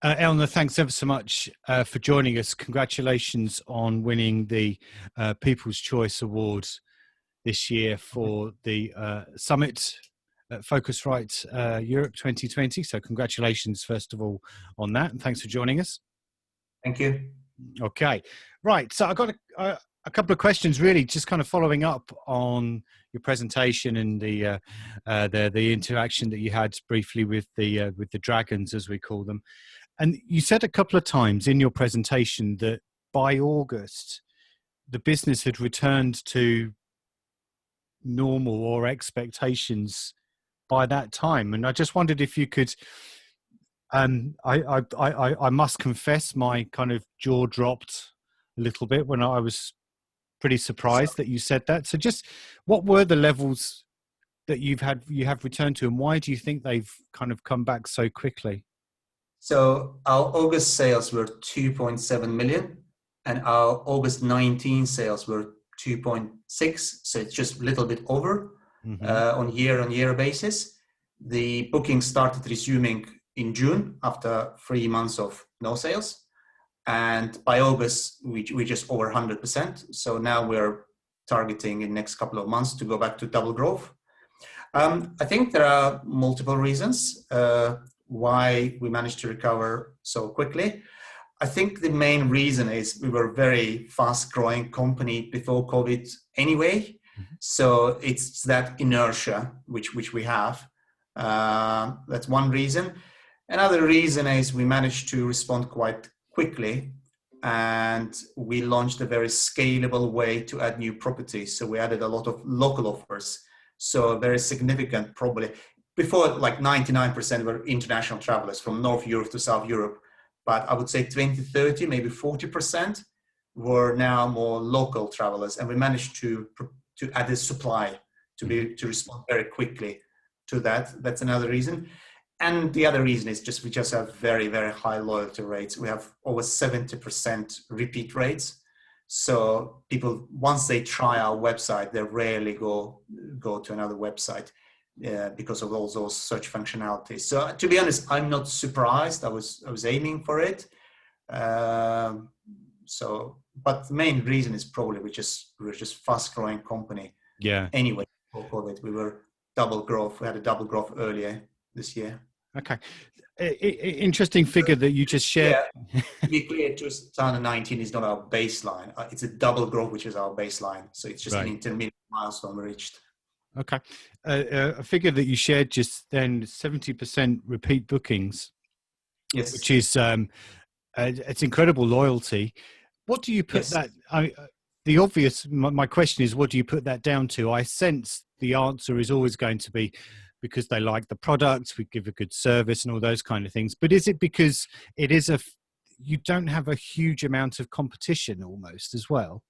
Elnur, thanks ever so much for joining us. Congratulations on winning the People's Choice Award this year for the summit at Phocuswright Europe 2020. So congratulations, first of all, on that. And thanks for joining us. Thank you. Okay. Right. So I've got a couple of questions, really, just kind of following up on your presentation and the interaction that you had briefly with the dragons, as we call them. And you said a couple of times in your presentation that by August, the business had returned to normal or expectations by that time. And I just wondered if you could, I must confess my kind of jaw dropped a little bit when I was pretty surprised that you said that. So just what were the levels that you have returned to, and why do you think they've kind of come back so quickly? So our August sales were 2.7 million and our August 19 sales were 2.6. So it's just a little bit over on year basis. The booking started resuming in June after 3 months of no sales. And by August, we just over 100%. So now we're targeting in the next couple of months to go back to double growth. I think there are multiple reasons why we managed to recover so quickly. I think the main reason is we were a very fast growing company before COVID anyway. So it's that inertia which we have. That's one reason. Another reason is we managed to respond quite quickly and we launched a very scalable way to add new properties. So we added a lot of local offers. So very significant, probably. Before, like 99% were international travelers from North Europe to South Europe. But I would say 20, 30, maybe 40% were now more local travelers. And we managed to add this supply to respond very quickly to that. That's another reason. And the other reason is we just have very, very high loyalty rates. We have over 70% repeat rates. So people, once they try our website, they rarely go to another website. Because of all those search functionalities. So to be honest, I'm not surprised. I was aiming for it. But the main reason is probably we're just fast growing company. Yeah. Anyway, before COVID, we were double growth. We had a double growth earlier this year. Okay. Interesting figure that you just shared. Yeah. To be clear, 2019 is not our baseline. It's a double growth, which is our baseline. So it's just an intermediate milestone we reached. Okay. A figure that you shared just then, 70% repeat bookings. Yes. Which is, it's incredible loyalty. What do you put that, the obvious, my question is, what do you put that down to? I sense the answer is always going to be because they like the product, we give a good service and all those kind of things. But is it because it is you don't have a huge amount of competition almost as well?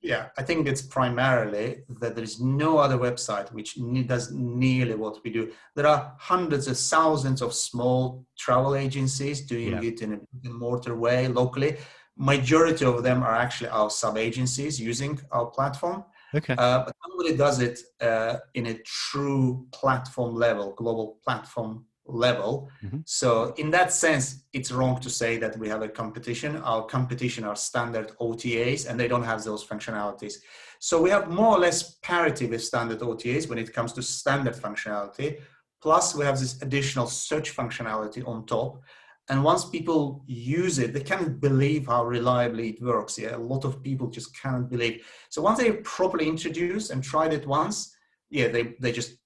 Yeah, I think it's primarily that there is no other website which does nearly what we do. There are hundreds of thousands of small travel agencies doing it in a brick-and-mortar way locally. Majority of them are actually our sub-agencies using our platform. Okay. But nobody does it in a true platform level, global platform level. So in that sense, it's wrong to say that we have a competition. Our competition are standard OTAs and they don't have those functionalities. So we have more or less parity with standard OTAs when it comes to standard functionality. Plus we have this additional search functionality on top. And once people use it, they can't believe how reliably it works. Yeah, a lot of people just cannot believe. So once they properly introduced and tried it once, they just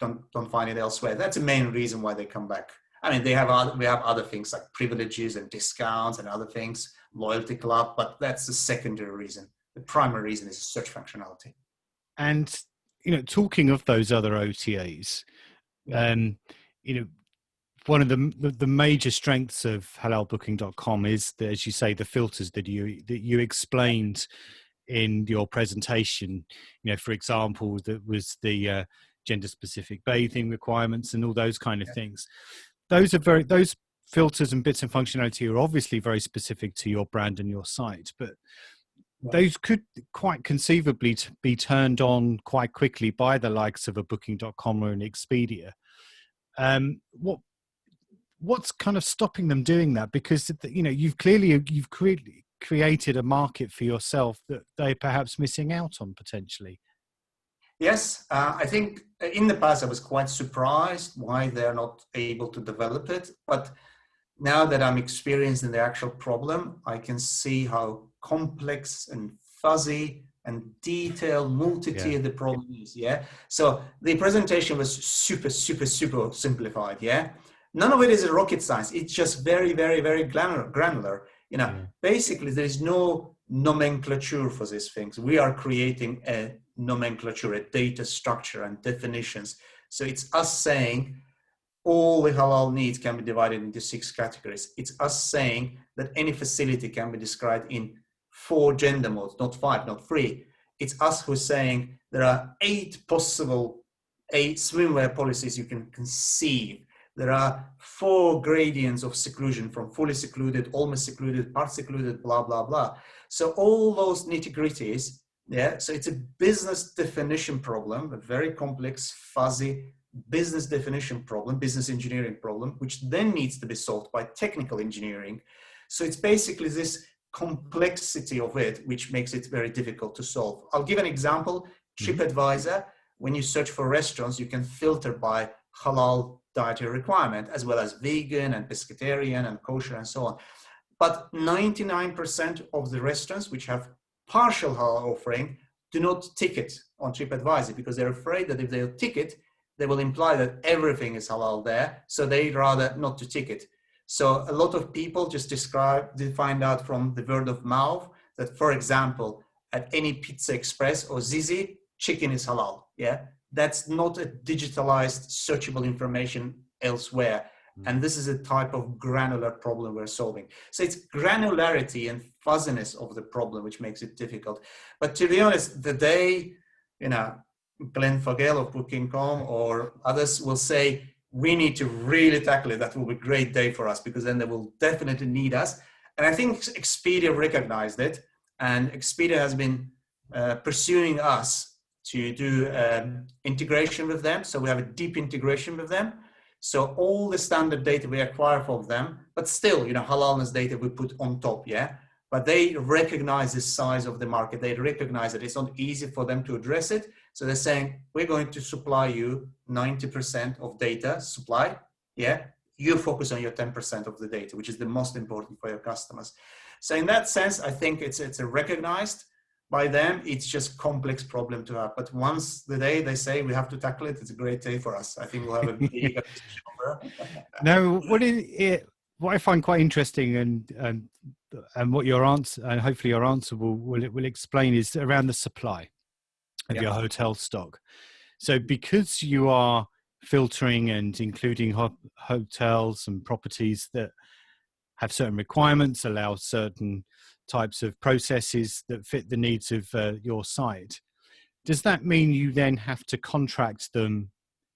don't find it elsewhere. That's the main reason why they come back. I mean, we have other things like privileges and discounts and other things, loyalty club, but that's the secondary reason. The primary reason is search functionality. And, talking of those other OTAs, one of the major strengths of HalalBooking.com is, as you say, the filters that you explained in your presentation. For example, that was the gender-specific bathing requirements and all those kind of things. Those filters and bits of functionality are obviously very specific to your brand and your site, but those could quite conceivably be turned on quite quickly by the likes of a Booking.com or an Expedia. what's kind of stopping them doing that? Because, you know, you've created a market for yourself that they're perhaps missing out on potentially. Yes, I think in the past I was quite surprised why they're not able to develop it. But now that I'm experienced in the actual problem, I can see how complex and fuzzy and detailed, multi-tiered the problem is. Yeah. So the presentation was super simplified. Yeah. None of it is a rocket science. It's just very, very, very granular. You know, basically there is no nomenclature for these things. We are creating a nomenclature, a data structure and definitions. So it's us saying all the halal needs can be divided into 6 categories. It's us saying that any facility can be described in 4 gender modes, not 5, not 3. It's us who's saying there are 8 possible swimwear policies you can conceive. There are 4 gradients of seclusion, from fully secluded, almost secluded, part secluded, blah, blah, blah. So all those nitty-gritties, yeah, so it's a business definition problem, a very complex, fuzzy business definition problem, business engineering problem, which then needs to be solved by technical engineering. So it's basically this complexity of it which makes it very difficult to solve. I'll give an example. TripAdvisor, when you search for restaurants, you can filter by halal dietary requirement, as well as vegan and pescatarian and kosher and so on. But 99% of the restaurants which have partial halal offering do not tick it on TripAdvisor, because they're afraid that if they'll tick it, they will imply that everything is halal there. So they'd rather not to tick it. So a lot of people just find out from the word of mouth that, for example, at any Pizza Express or Zizi, chicken is halal. Yeah, that's not a digitalized searchable information elsewhere. And this is a type of granular problem we're solving. So it's granularity and fuzziness of the problem which makes it difficult. But to be honest, the day, you know, Glenn Fogel of Booking.com or others will say, we need to really tackle it, that will be a great day for us, because then they will definitely need us. And I think Expedia recognized it, and Expedia has been pursuing us to do integration with them. So we have a deep integration with them. So all the standard data we acquire from them, but still, you know, halalness data we put on top, yeah? But they recognize the size of the market. They recognize that it's not easy for them to address it. So they're saying, we're going to supply you 90% of data supply, yeah? You focus on your 10% of the data, which is the most important for your customers. So in that sense, I think it's a recognized by them. It's just complex problem to have. But once the day they say we have to tackle it, it's a great day for us. I think we'll have a big acquisition over. Now, what I find quite interesting and what your answer, and hopefully your answer will explain, is around the supply of your hotel stock. So because you are filtering and including hotels and properties that have certain requirements, allow certain types of processes that fit the needs of your site, does that mean you then have to contract them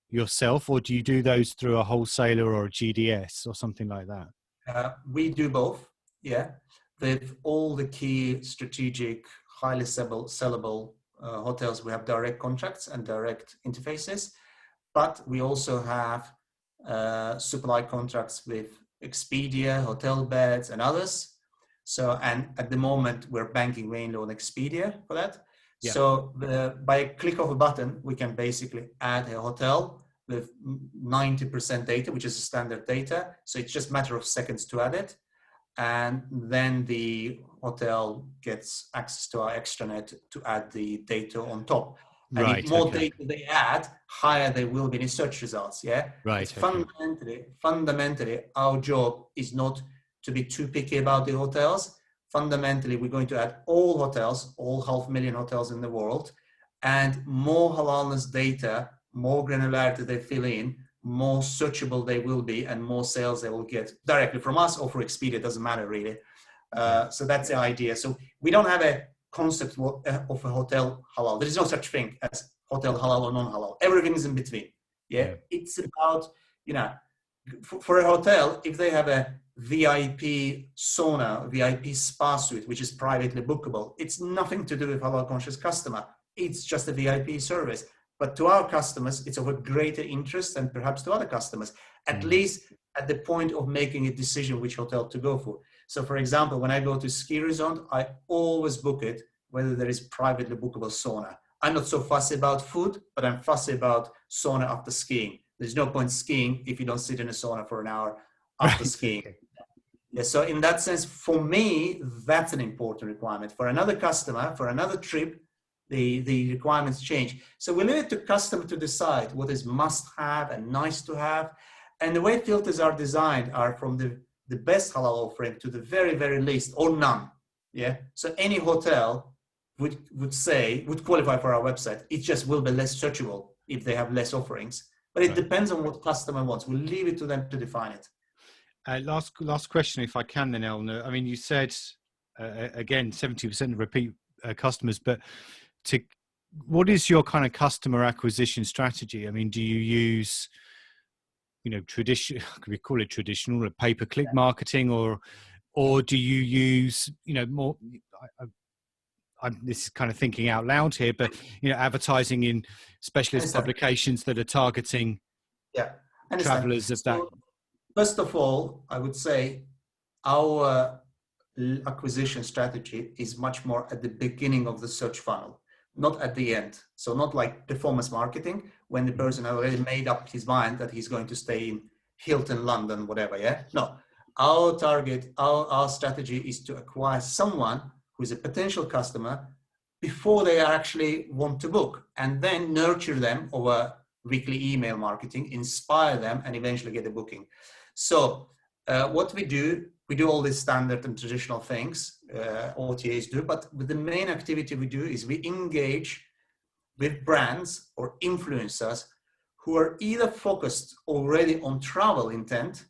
yourself, or do you do those through a wholesaler or a GDS or something like that? We do both, yeah. With all the key strategic, highly sellable hotels, we have direct contracts and direct interfaces, but we also have supply contracts with Expedia, hotel beds, and others. So, and at the moment, we're banking mainly on Expedia for that. Yeah. So by a click of a button, we can basically add a hotel with 90% data, which is standard data. So it's just a matter of seconds to add it. And then the hotel gets access to our extranet to add the data on top. And if more data they add, higher they will be in search results. Yeah. Right. Fundamentally, our job is not to be too picky about the hotels. Fundamentally, we're going to add all hotels, all 500,000 hotels in the world, and more halalness data, more granularity they fill in, more searchable they will be, and more sales they will get directly from us or for Expedia, doesn't matter really. So that's the idea. So we don't have a concept of a hotel halal. There is no such thing as hotel halal or non-halal. Everything is in between. Yeah. It's about, you know, for a hotel, if they have a VIP sauna, VIP spa suite, which is privately bookable, it's nothing to do with halal conscious customer. It's just a VIP service. But to our customers, it's of a greater interest than perhaps to other customers, at least at the point of making a decision which hotel to go for. So for example, when I go to ski resort, I always book it whether there is privately bookable sauna. I'm not so fussy about food, but I'm fussy about sauna after skiing. There's no point skiing if you don't sit in a sauna for an hour after skiing. Okay. Yeah, so in that sense, for me, that's an important requirement. For another customer, for another trip, the requirements change. So we leave it to customer to decide what is must have and nice to have. And the way filters are designed are from the best halal offering to the very, very least, or none. Yeah. So any hotel would qualify for our website. It just will be less searchable if they have less offerings. But it depends on what customer wants. We'll leave it to them to define it. Last question, if I can, then, Elnur. I mean, you said again 70% of repeat customers, but what is your kind of customer acquisition strategy? I mean, do you use, could we call it traditional, pay-per-click marketing, or do you use, more? This is kind of thinking out loud here, but advertising in specialist publications that are targeting travelers of that. First of all, I would say our acquisition strategy is much more at the beginning of the search funnel, not at the end. So not like performance marketing when the person already made up his mind that he's going to stay in Hilton, London, whatever. Yeah. No, our target, our strategy is to acquire someone who is a potential customer before they actually want to book, and then nurture them over weekly email marketing, inspire them, and eventually get a booking. So what we do all these standard and traditional things, OTAs do, but the main activity we do is we engage with brands or influencers who are either focused already on travel intent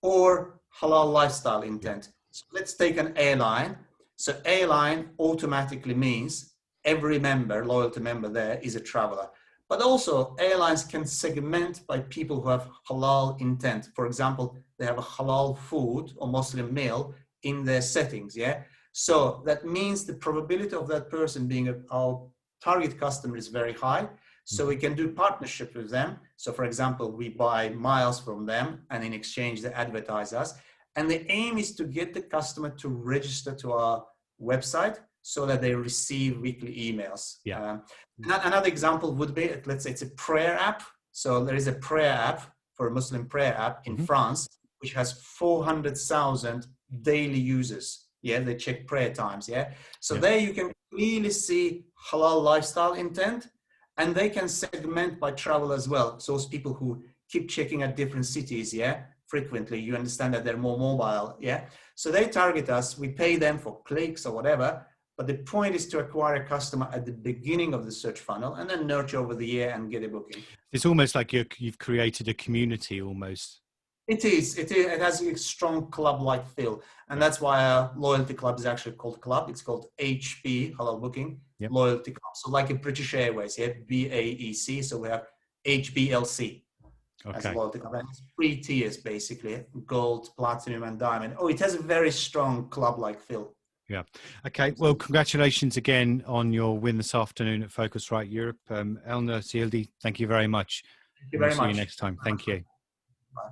or halal lifestyle intent. So let's take an airline. So airline automatically means every member, loyalty member there, is a traveler. But also airlines can segment by people who have halal intent. For example, they have a halal food or Muslim meal in their settings. Yeah. So that means the probability of that person being our target customer is very high. So we can do partnership with them. So for example, we buy miles from them and in exchange they advertise us. And the aim is to get the customer to register to our website so that they receive weekly emails. Yeah. Another example would be, let's say it's a prayer app. So there is a prayer app for a Muslim prayer app in France, which has 400,000 daily users. Yeah, they check prayer times. Yeah. So there you can clearly see halal lifestyle intent, and they can segment by travel as well. So those people who keep checking at different cities, frequently, you understand that they're more mobile. Yeah. So they target us, we pay them for clicks or whatever. But the point is to acquire a customer at the beginning of the search funnel and then nurture over the year and get a booking. It's almost like you've created a community almost. It is. It has a strong club-like feel. And that's why our loyalty club is actually called club. It's called HB, HalalBooking, Loyalty Club. So like in British Airways, BAEC. So we have HBLC as a loyalty club. And it's 3 tiers, basically, gold, platinum, and diamond. Oh, it has a very strong club-like feel. Yeah. Okay. Well, congratulations again on your win this afternoon at Phocuswright Europe. Elnur Seyidli, thank you very much. Thank you very much. See you next time. Thank you. Bye.